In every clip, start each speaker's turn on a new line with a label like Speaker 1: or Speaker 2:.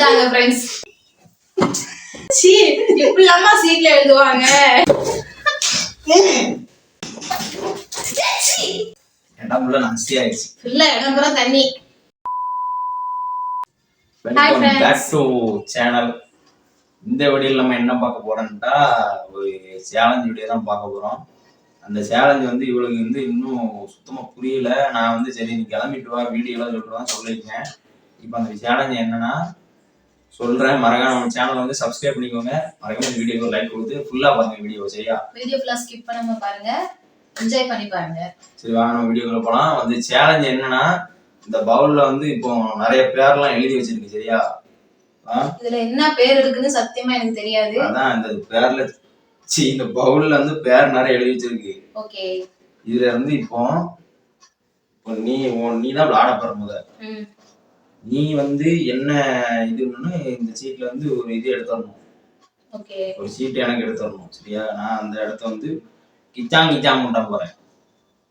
Speaker 1: வந்துட்டாங்க ஃப்ரெண்ட்ஸ். சீ இப்படிலாமா சீட்ல எழுதுவாங்க?
Speaker 2: இடம்ல நாஸ்தி ஆயிடுச்சு.
Speaker 1: இல்ல இடம் பூரா தண்ணி.
Speaker 2: Welcome back to channel. இந்த வீடியோல நம்ம என்ன பார்க்க போறோம்னா ஒரு சேலஞ்ச் வீடியோ தான் பார்க்க போறோம். அந்த சேலஞ்ச் வந்து இவளுக்கு வந்து இன்னும் சுத்தமா புரியல. நான் வந்து சரி நீ கிளம்பிட்டு வா வீடியோலாம் சொல்றேன் சொல்லியிருக்கேன். இப்போ அந்த சேலஞ்ச் என்னன்னா சொல்றேன், மறக்காம நம்ம சேனலை வந்து சப்ஸ்கிரைப் பண்ணிக்கோங்க. மறக்காம இந்த வீடியோக்கு லைக் கொடுத்து ஃபுல்லா பாருங்க. வீடியோ சரியா?
Speaker 1: வீடியோ ஃபுல்லா ஸ்கிப் பண்ணாம பாருங்க, என்ஜாய் பண்ணி பாருங்க.
Speaker 2: சரி வாங்க நம்ம வீடியோக்குள்ள போலாம். வந்து சேலஞ்ச் என்னன்னா இந்த பவுல்ல வந்து இப்போ நிறைய பேர்லாம் எழுதி வச்சிருக்கு சரியா?
Speaker 1: இதுல என்ன பேர் இருக்குன்னு சத்தியமா எனக்கு தெரியாது.
Speaker 2: அதான் இந்த பேர்ல இந்த பவுல்ல வந்து பேர் நிறைய எழுதி வச்சிருக்கு.
Speaker 1: ஓகே.
Speaker 2: இதுல இருந்து இப்போ நீ தான் விளையாட போற முத. நீ வந்து என்ன இதுன்னு இந்த சீட்ல வந்து ஒரு இது எடுத்துடணும்.
Speaker 1: ஓகே.
Speaker 2: ஒரு சீட் எனக்கு எடுத்துடணும் சரியா? நான் அந்த இடத்த வந்து கிச்சாங் பண்ண போறேன்.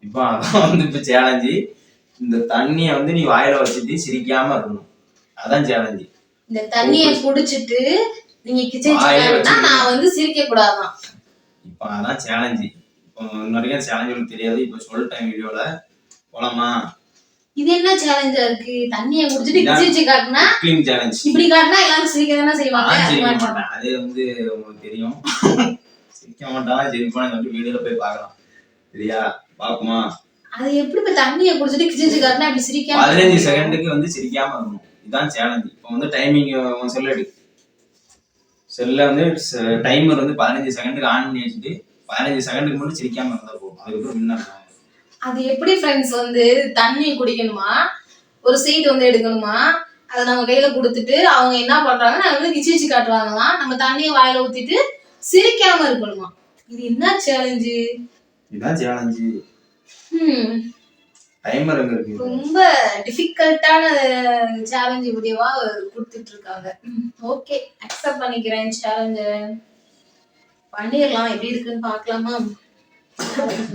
Speaker 2: இப்போ அதான் வந்து இப்ப சேலஞ்சு. இந்த தண்ணிய வந்து நீ வாயில வச்சுட்டு சிரிக்காம இருக்கணும். அதான் சேலஞ்சு.
Speaker 1: இந்த தண்ணிய குடிச்சிட்டு நீங்க கிச்சன் நான் வந்து சிரிக்க கூடாதான்.
Speaker 2: இப்போ அதான் சேலஞ்சு. இப்போ இன்னொரு சேலஞ்சு தெரியாது. இப்போ சொல்லிட்டேன் வீடியோல. போலாமா?
Speaker 1: இது என்ன சேலஞ்சா இருக்கு? தண்ணிய குடிச்சிட்டு கிச்சிச்சு காட்டுனா
Speaker 2: க்ளீன் சேலஞ்ச்.
Speaker 1: இப்படி காட்டுனா எல்லாரும் சிரிக்க தானே செய்வாங்க.
Speaker 2: அது வந்து உங்களுக்கு தெரியும். சிரிக்க மாட்டாங்க சிரிப்பானு சொல்லிட்டு வீடியோல போய் பார்க்கலாம் சரியா? பாக்குமா? அது
Speaker 1: எப்படி இப்ப தண்ணிய குடிச்சிட்டு கிச்சிச்சு காட்டுனா இப்படி சிரிக்காம
Speaker 2: 15 செகண்டுக்கு வந்து சிரிக்காம இருக்கணும். இதான் சேலஞ்ச். இப்போ வந்து டைமிங் உன் செல்ல எடு. செல்ல வந்து டைமர் வந்து 15 செகண்டுக்கு ஆன் பண்ணி வச்சுட்டு 15 செகண்டுக்கு மட்டும் சிரிக்காம இருந்தா போதும். அதுக்கப்புறம் வின்னர்.
Speaker 1: அது எப்படி ஃப்ரெண்ட்ஸ் வந்து தண்ணி குடிக்கணுமா, ஒரு சீட் வந்து எடுக்கணுமா, அதை நம்ம கையில கொடுத்துட்டு அவங்க என்ன பண்றாங்க நாங்க வந்து கிச்சிச்சு காட்டுவாங்களாம், நம்ம தண்ணியை வாயில ஊத்திட்டு சிரிக்காம இருக்கணுமா? இது என்ன சேலஞ்சு?
Speaker 2: இதான் சேலஞ்சு. டைமர் எங்க இருக்கு?
Speaker 1: ரொம்ப டிஃபிகல்ட்டான சேலஞ்ச் வீடியோவா கொடுத்துட்டு இருக்காங்க. ஓகே, அக்செப்ட் பண்ணிக்கிறேன் சேலஞ்ச. பண்ணிடலாம். எப்படி இருக்குன்னு பார்க்கலாமா?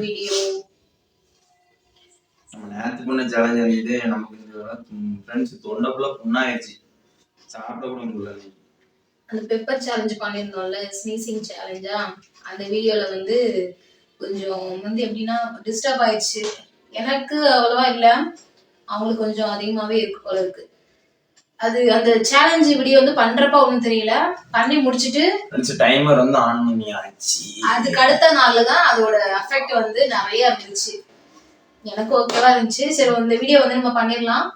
Speaker 1: வீடியோ
Speaker 2: நம்ம நேத்து பண்ண சேலஞ்ச் வந்து நமக்கு ஃப்ரெண்ட்ஸ் தொண்டை ஃபுல்லா புண்ணாயிடுச்சு. சாப்பிட கூட முடியல.
Speaker 1: அந்த பெப்பர் சேலஞ்ச் பண்ணியிருந்தோம்ல, ஸ்னீசிங் சேலஞ்சா, அந்த வீடியோல வந்து கொஞ்சம் வந்து எப்படின்னா டிஸ்டர்ப் ஆயிடுச்சு. எனக்கு அவ்வளவா இல்லை, அவங்களுக்கு கொஞ்சம் அதிகமாவே இருக்கு போல இருக்கு. அது அந்த சேலஞ்ச் வீடியோ வந்து பண்றப்ப ஒன்றும் தெரியல. பண்ணி முடிச்சுட்டு
Speaker 2: டைமர் வந்து ஆன் பண்ணி ஆச்சு.
Speaker 1: அதுக்கு அடுத்த நாள்ல தான் அதோட எஃபெக்ட் வந்து நிறைய இருந்துச்சு. எனக்கு ஓகேவா இருந்துச்சு. சரி இந்த வீடியோ வந்து நம்ம பண்ணிடலாம்.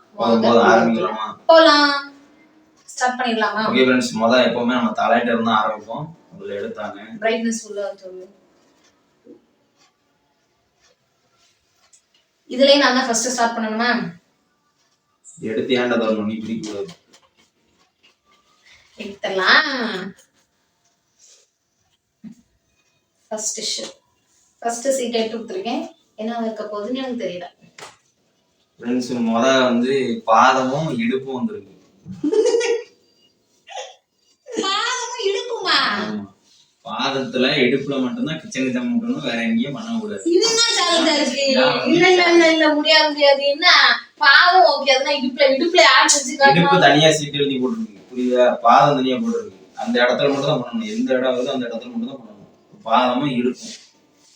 Speaker 2: ஆரம்பிக்கலாமா?
Speaker 1: போலாம். ஸ்டார்ட் பண்ணிடலாமா?
Speaker 2: ஓகே फ्रेंड्स, எப்பவுமே நம்ம தலையிட்ட இருந்து ஆரம்பிப்போம். அதுல எடுத்தாங்க
Speaker 1: பிரைட்னஸ் உள்ள வந்து இதுலயே நான் தான் ஃபர்ஸ்ட் ஸ்டார்ட் பண்ணணுமா?
Speaker 2: எடுத்து ஏன்டா தரணும்? நீ பிடிக்க கூடாது.
Speaker 1: எடுத்துடலாம். ஃபர்ஸ்ட் சீட் எடுத்து கொடுத்துருக்கேன். என்ன இருக்க போகுதுன்னு எனக்கு தெரியல.
Speaker 2: ஃப்ரெண்ட்ஸ் வந்து பாதமும் இடுப்பும் வந்துருக்கு.
Speaker 1: பாதமும் இடுப்புமா?
Speaker 2: பாதத்துல இடுப்புல மட்டும்தான் கிச்சன் மட்டும், வேற எங்கேயும் பண்ண கூடாது.
Speaker 1: இன்னும் சேலஞ்சா இருக்கு. இல்ல முடியாது. என்ன பாதம் ஓகே, அதெல்லாம் இடுப்புல ஆட் வச்சு காட்டணும்.
Speaker 2: இடுப்பு தனியா சீட் எழுதி போட்டுருக்கு புரியுதா? பாதம் தனியா போட்டுருக்கு. அந்த இடத்துல மட்டும் தான் பண்ணணும். எந்த இடம் வருதோ அந்த இடத்துல மட்டும் தான் பண்ணணும். பாதமும் இடுப்பும்.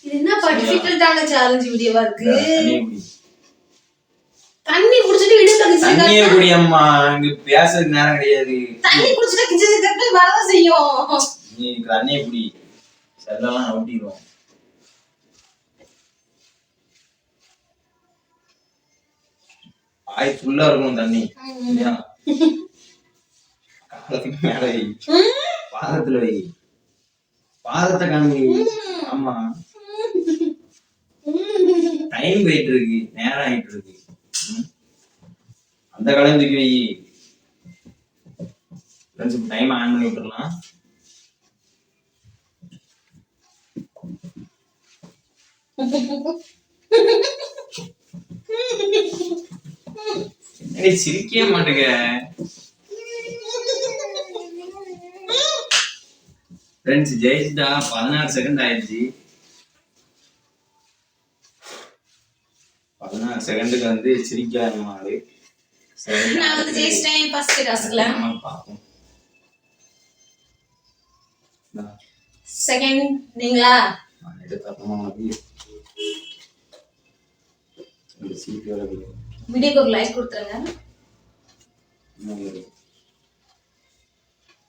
Speaker 1: இது என்ன டிஃபிகல்ட்டான சேலஞ்ச் வீடியோவா இருக்கு? தண்ணி குடிச்சிட்டு இடுப்புல கிச்சிச்சு காட்டுனா
Speaker 2: தண்ணியே குடியம்மா, இங்க பேசுறதுக்கு நேரம் கிடையாது.
Speaker 1: தண்ணி குடிச்சிட்டு கிச்சிச்சு காட்டுனா வரதான் செய்யும்.
Speaker 2: நீ தண்ணியே குடி, செல்லெல்லாம் அவுட்டிடும். ஆய் ஃபுல்லா இருக்கும் தண்ணி. காலத்துக்கு மேல வை, பாதத்துல வை, பாதத்தை காமி. ஆமா, டைம் போயிட்டு இருக்கு, நேரம் ஆயிட்டு இருக்கு. அந்த காலம் தூக்கி வை. டைம் ஆன் பண்ணி விட்டுறலாம். சிரிக்கவே மாட்டேங்க ஃப்ரெண்ட்ஸ். ஜெயிச்சுட்டா 16 செகண்ட் ஆயிடுச்சு. 16 செகண்டுக்கு வந்து சிரிக்காது.
Speaker 1: நான் வந்து ஜெயிச்சிட்டேன் ஃபர்ஸ்ட் டாஸ்க்ல.
Speaker 2: பாப்போம்.
Speaker 1: செகண்ட் நீங்களா? வீடியோக்கு ஒரு லைக் கொடுத்துருங்க.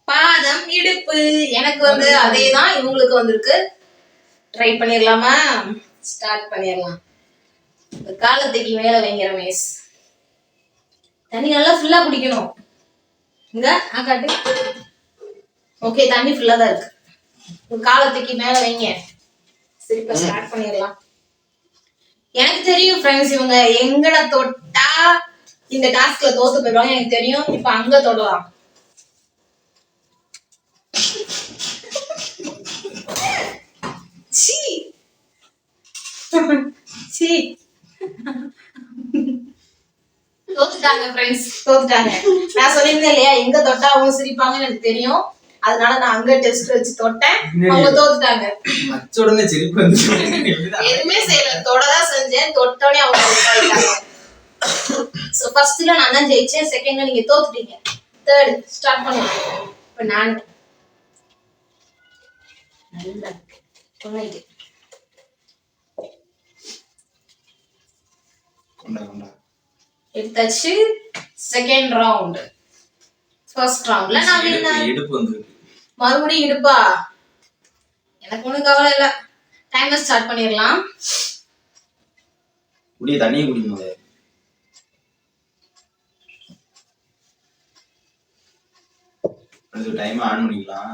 Speaker 1: பாதம் இடுப்பு எனக்கு வந்து அதேதான் இவங்களுக்கு வந்திருக்கு. ட்ரை பண்ணிடலாமா? ஸ்டார்ட் பண்ணிடலாம். காலத்துக்கு மேல வைங்கிற மேஸ். தண்ணி நல்லா ஃபுல்லா குடிக்கணும். இங்க காட்டு. ஓகே, தண்ணி ஃபுல்லா தான் இருக்கு. காலத்துக்கு மேல வைங்க. சரி, இப்ப ஸ்டார்ட் பண்ணிடலாம். எனக்கு தெரியும் ஃப்ரெண்ட்ஸ், இவங்க எங்கட தொட்டா இந்த டாஸ்க்ல தோத்து போயிடுவாங்க எனக்கு தெரியும். இப்ப அங்க தொடலாம். தோத்துட்டாங்க ஃப்ரெண்ட்ஸ், தோத்துட்டாங்க. நான் சொல்லியிருந்தேன் இல்லையா, எங்க தொட்டா அவங்க சிரிப்பாங்கன்னு எனக்கு தெரியும். அதனால நான் அங்க டெஸ்ட் வச்சு தொட்டேன். அவங்க தோத்துட்டாங்க.
Speaker 2: அச்சோடனே சிரிப்பு வந்துச்சு.
Speaker 1: எதுவுமே செய்யல, தொடதான் செஞ்சேன். தொட்டோடனே அவங்க தோத்துட்டாங்க. சோ ஃபர்ஸ்ட்ல நான் தான் ஜெயிச்சேன், செகண்ட்ல நீங்க தோத்துட்டீங்க. தேர்ட் ஸ்டார்ட் பண்ணலாம். இப்ப நான் நல்லா கொண்டாயிட்டு எடுத்தாச்சு. Second round. ஃபர்ஸ்ட் ரவுண்ட்ல நான்
Speaker 2: இடுப்பு வந்திருக்கு.
Speaker 1: மறுபடியும் இடுப்பா? எனக்கு ஒண்ணும் கவலை இல்ல. டைமர் ஸ்டார்ட் பண்ணிடலாம்.
Speaker 2: குடி, தண்ணியை குடிங்க. டைம் ஆன் பண்ணிக்கலாம்.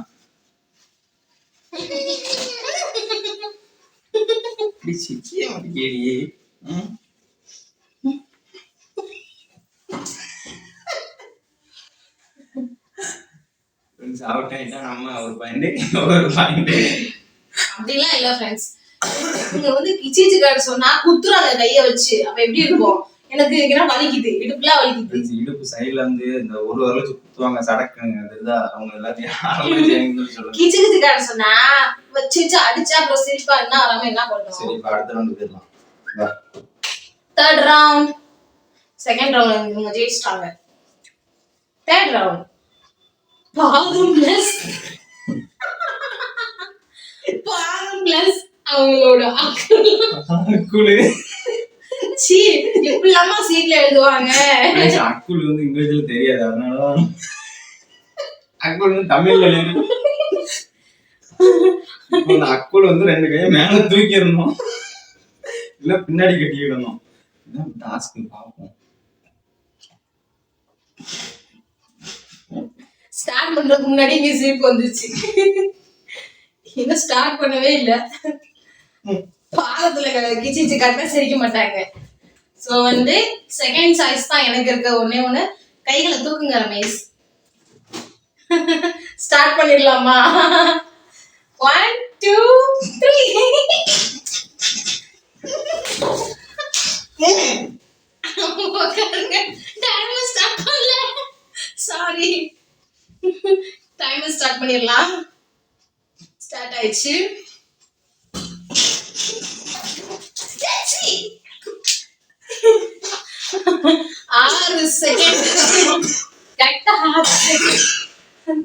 Speaker 2: நம்ம ஒரு பாயிண்ட் ஒரு பாயிண்ட்
Speaker 1: அப்படிலாம் இல்ல ஃப்ரெண்ட்ஸ். நீங்க வந்து கிச்சிச்சு கார்டு சொன்னா குத்துறாங்க கைய வச்சு. அப்ப எப்படி இருக்கும்? எனக்கு என்ன வலிக்குது, இடுப்புலாம் வலிக்குது.
Speaker 2: இடுப்பு சைடுல வந்து இந்த ஒரு வரல குத்துவாங்க சடக்குங்க. அதுதான் அவங்க எல்லாத்தையும்
Speaker 1: கிச்சு கிச்சு கார்டு சொன்னா வச்சு அடிச்சா அப்புறம் சிரிப்பா என்ன வராம என்ன பண்ணுவோம்.
Speaker 2: சரி, இப்ப அடுத்த ரவுண்ட் போயிடலாம்.
Speaker 1: Third round. செகண்ட் ரவுண்ட் இவங்க ஜெயிச்சிட்டாங்க. Third round. பாதம் பிளஸ் அவங்களோட
Speaker 2: அக்குளு.
Speaker 1: சீ, இப்படிலாமா சீட்ல எழுதுவாங்க?
Speaker 2: அக்குள் வந்து இங்கிலீஷ்ல தெரியாது, அதனால அக்குள் வந்து தமிழ்ல எழுது. அக்குள் வந்து ரெண்டு கையும் மேல தூக்கிடணும், இல்ல பின்னாடி கட்டிடணும். டாஸ்க் பார்ப்போம்.
Speaker 1: ஸ்டார்ட் பண்றதுக்கு முன்னாடி இங்க சீப் வந்துச்சு. இன்னும் ஸ்டார்ட் பண்ணவே இல்ல. பாலத்துல கிச்சிச்சு கரெக்டா சிரிக்க மாட்டாங்க. சோ வந்து செகண்ட் சாய்ஸ் தான் எனக்கு இருக்க ஒண்ணே ஒண்ணு. கைகளை தூக்குங்க ரமேஷ். ஸ்டார்ட் பண்ணிடலாமா? 1 2 3 சாரி, டைமர் ஸ்டார்ட் பண்ணிடலாம். ஸ்டார்ட் ஆயிடுச்சு. ஆறு செகண்ட் கரெக்டா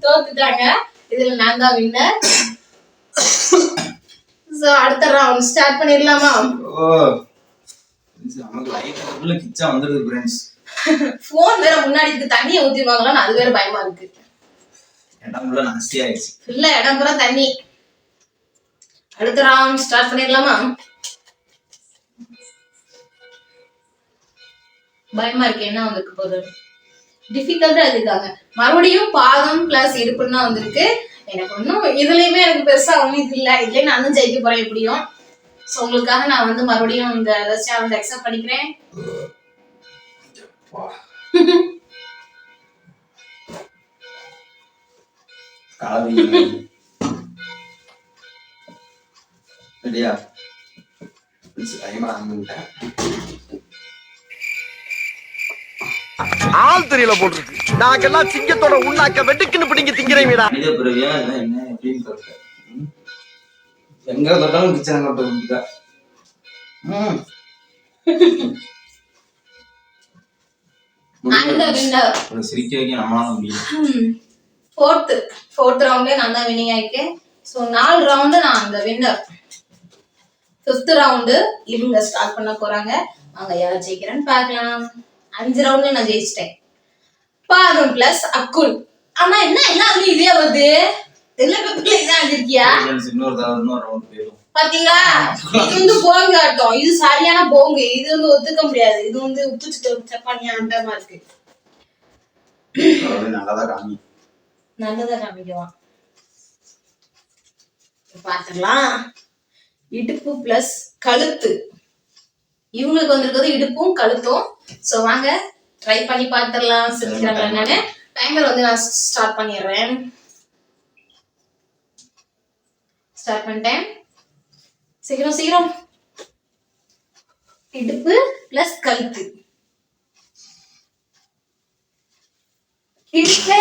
Speaker 1: தோத்துட்டாங்க. இதுல நான் தான் வின்னர். சோ அடுத்த ரவுண்ட் ஸ்டார்ட் பண்ணிடலாமா?
Speaker 2: நமக்கு லைட்ல கிச்சா வந்துருது फ्रेंड्स.
Speaker 1: போன் வேற முன்னாடி இருக்கு, தண்ணியை ஊத்திடுவாங்களான்னு அது வேற பயமா இருக்கு.
Speaker 2: இடம் ஃபுல்லா நாஸ்தி ஆயிடுச்சு.
Speaker 1: இல்ல, இடம் பூரா தண்ணி. அடுத்த ரவுண்ட் ஸ்டார்ட் பண்ணிடலாமா? பயமா இருக்கு, என்ன வந்திருக்கு போது. டிஃபிகல்ட்டா எழுதிருக்காங்க. மறுபடியும் பாதம் பிளஸ் இடுப்புன்னு தான் வந்திருக்கு. எனக்கு ஒன்றும் இதுலயுமே எனக்கு பெருசா ஒன்றும் இது இல்லை. இதுலயே நான் தான் ஜெயிக்க போறேன் எப்படியும். ஸோ உங்களுக்காக நான் வந்து மறுபடியும் இந்த சேலஞ்ச் அக்செப்ட் பண்ணிக்கிறேன்.
Speaker 2: ரெடியா?
Speaker 3: ஆள் தெரியல போட்டுருக்கு. நாங்கெல்லாம் சிங்கத்தோட உண்ணாக்க வெட்டுக்குன்னு பிடிங்க திங்கிறீங்கடா.
Speaker 2: மனித பிறவியா என்ன எப்படின்னு சொல்ற? எங்க தொட்டாலும் கிச்சனை கொண்டு சிரிக்க வைக்க நம்மளால முடியும்.
Speaker 1: ஃபோர்த் ரவுண்ட்ல நான் தான் வினிங் ஆயிக்கேன். ஸோ 4 ரவுண்டு நான் அந்த வின்னர். 5th ரவுண்டு இவங்க ஸ்டார்ட் பண்ண போறாங்க. அவங்க யார் ஜெயிக்கிறேன்னு பார்க்கலாம். 5 ரவுண்ட்ல நான் ஜெயிச்சிட்டேன். பாதம் பிளஸ் அக்குல். ஆனா என்ன அதுல இதே வருது? எல்லா பேப்பர்ல இதான் எழுதிருக்கியா?
Speaker 2: இன்னொரு ரவுண்ட் போயிடும்.
Speaker 1: பாத்தீங்களா, இது வந்து போங்க ஆட்டம். இது சரியான போங்க. இது வந்து ஒத்துக்க முடியாது. இது வந்து உப்பு சப்பானியா ஆட்டமா இருக்கு. நல்லதா காமிக்குவான். பாத்துக்கலாம். இடுப்பு பிளஸ் கழுத்து. இவங்களுக்கு வந்திருக்கிறது இடுப்பும் கழுத்தும். சோ வாங்க ட்ரை பண்ணி பாத்துடலாம். சிரிக்கிறாங்க. நானு டைமர் வந்து நான் ஸ்டார்ட் பண்ணிடுறேன். ஸ்டார்ட் பண்ணிட்டேன். சீக்கிரம். இடுப்பு பிளஸ் கழுத்து. இடுப்பு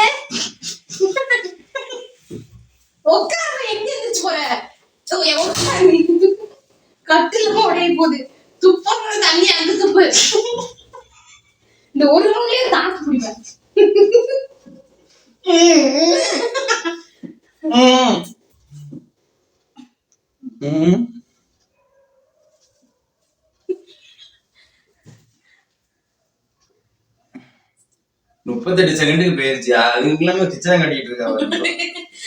Speaker 1: உட்கார எங்க இருந்துச்சு போற? கட்டில உடைய போகுது. துப்ப தண்ணி அந்த துப்பு. இந்த ஒரு ரவுண்ட்லயே தாக்க முடியும்.
Speaker 2: முப்பத்தெட்டு செகண்டுக்கு போயிருச்சு. அதுக்கு இல்லாம கிச்சன் கட்டிட்டு இருக்கா.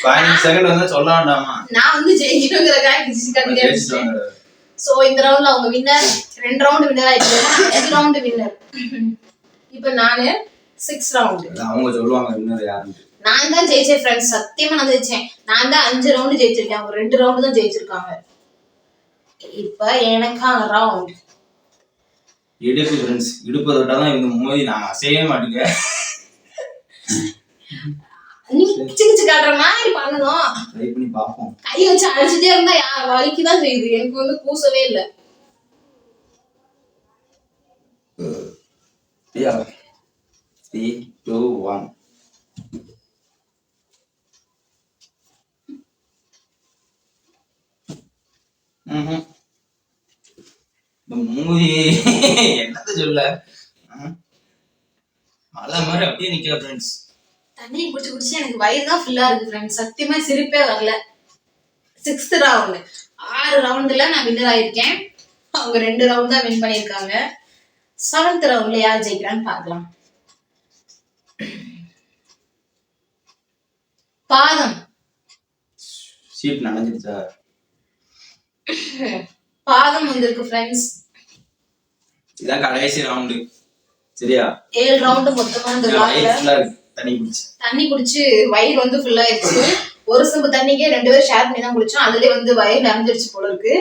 Speaker 2: 15 செகண்ட் வந்து சொல்ல வேண்டாமா?
Speaker 1: நான் வந்து ஜெயிக்கணுங்கிறதுக்காக கிச்சன் கட்டிட்டேன். சோ இந்த ரவுண்ட்ல அவங்க வின்னர். 2 ரவுண்ட் வின்னர் ஆயிட்டாங்க. 5 ரவுண்ட் வின்னர். இப்போ நானு 6 ரவுண்ட்.
Speaker 2: அவங்க சொல்லுவாங்க வின்னர் யாருன்னு.
Speaker 1: நான் தான் ஜெயிச்சேன் ஃப்ரெண்ட்ஸ். சத்தியமா நான் ஜெயிச்சேன். நான் தான் 5 ரவுண்ட் ஜெயிச்சிருக்கேன். அவங்க 2 ரவுண்ட் தான் ஜெயிச்சிருக்காங்க. இப்ப எனக்கான ரவுண்ட்.
Speaker 2: இடுப்பு ஃப்ரெண்ட்ஸ். இடுப்பு தொட்டாதான் இவங்க மோதி நான் அசையவே மாட்டேங்க.
Speaker 1: நீ கிச்சு காட்டுற மாதிரி பண்ணணும்.
Speaker 2: ட்ரை பண்ணி பாப்போம்.
Speaker 1: கை வச்சு அடிச்சுட்டே இருந்தா வலிக்குதான் செய்யுது. எனக்கு வந்து கூசவே இல்லை.
Speaker 2: 3, 2, 1. மூதி என்னத்த சொல்ல, மழை மாதிரி அப்படியே நிக்கிற ஃப்ரெண்ட்ஸ்.
Speaker 1: தண்ணி குடிச்சு எனக்கு வயிறு தான் ஃபுல்லா இருக்கு ஃப்ரெண்ட்ஸ். சத்தியமா சிரிப்பே வரல. 6th round. 6 ரவுண்ட்ல நான் வின்னர் ஆயிருக்கேன். அவங்க 2 ரவுண்ட் தான் வின் பண்ணிருக்காங்க. 7th ரவுண்ட்ல யார் ஜெயிக்கிறான்னு பார்க்கலாம். பாதம்.
Speaker 2: சீட் நனைஞ்சிருச்சா?
Speaker 1: பாதம் வந்திருக்கு ஃப்ரெண்ட்ஸ்.
Speaker 2: இதான் கடைசி ரவுண்டு. சரியா?
Speaker 1: 7 ரவுண்ட் மொத்தமா இந்த வாயில தண்ணி குடிச்சு வயிறு வந்து ஃபுல் ஆயிடுச்சு. ஒரு சொம்பு தண்ணிக்கே 2 பேரும் ஷேர் பண்ணி தான் குடிச்சோம். அதுலயே வந்து வயிறு நிறைஞ்சிருச்சு போல இருக்கு.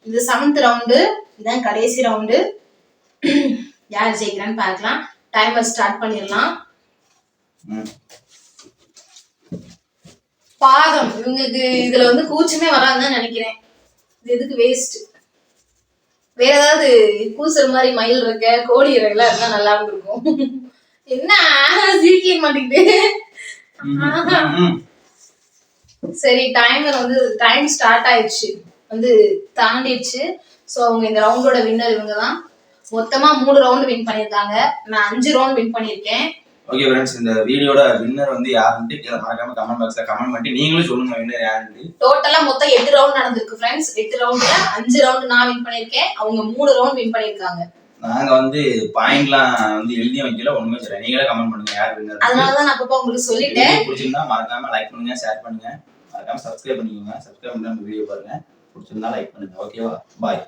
Speaker 1: இது 7th ரவுண்டு. இதான் கடைசி ரவுண்டு. யார் ஜெயிக்கிறான்னு பார்க்கலாம். டைமர் ஸ்டார்ட் பண்ணிடலாம். பாதம். இவங்களுக்கு இதுல வந்து கூச்சமே வராதுன்னு நினைக்கிறேன். இது எதுக்கு வேஸ்ட். வேற ஏதாவது கூசுற மாதிரி மயில் இருக்க கோழி இறகுல இருந்தா நல்லா இருக்கும். என்ன சிரிக்க மாட்டேங்குது. சரி டைமர் வந்து டைம் ஸ்டார்ட் ஆயிடுச்சு. வந்து தாண்டிடுச்சு. ஸோ அவங்க இந்த ரவுண்டோட வின்னர் இவங்க தான். மொத்தமா 3 ரவுண்ட் வின் பண்ணிருக்காங்க. நான் 5 ரவுண்ட் வின் பண்ணிருக்கேன்.
Speaker 2: ஓகே ஃப்ரெண்ட்ஸ், இந்த வீடியோட வின்னர் வந்து யாருன்னு கீழே மறக்காம கமெண்ட் பாக்ஸ்ல கமெண்ட் பண்ணி நீங்களும் சொல்லுங்க வின்னர் யாருன்னு.
Speaker 1: டோட்டலா மொத்தம் 8 ரவுண்ட் நடந்திருக்கு ஃப்ரெண்ட்ஸ். 8 ரவுண்ட்ல 5 ரவுண்ட் நான் வின் பண்ணிருக்கேன். அவங்க 3 ரவுண்ட் வின் பண்ணிருக்காங்க.
Speaker 2: நாங்க வந்து பாயிண்ட்லாம் வந்து எழுதி வைக்கல, ஒண்ணுமே சொல்ல. நீங்களே கமெண்ட் பண்ணுங்க யார் வின்னர்.
Speaker 1: அதனாலதான் நான் அப்பப்ப உங்களுக்கு சொல்லிட்டேன்.
Speaker 2: பிடிச்சிருந்தா மறக்காம லைக் பண்ணுங்க, ஷேர் பண்ணுங்க, மறக்காம சப்ஸ்கிரைப் பண்ணிக்கோங்க. சப்ஸ்கிரைப் பண்ணி நம்ம வீடியோ பாருங்க. பிடிச்சிருந்தா லைக் பண்ணுங்க. ஓகேவா? பாய்.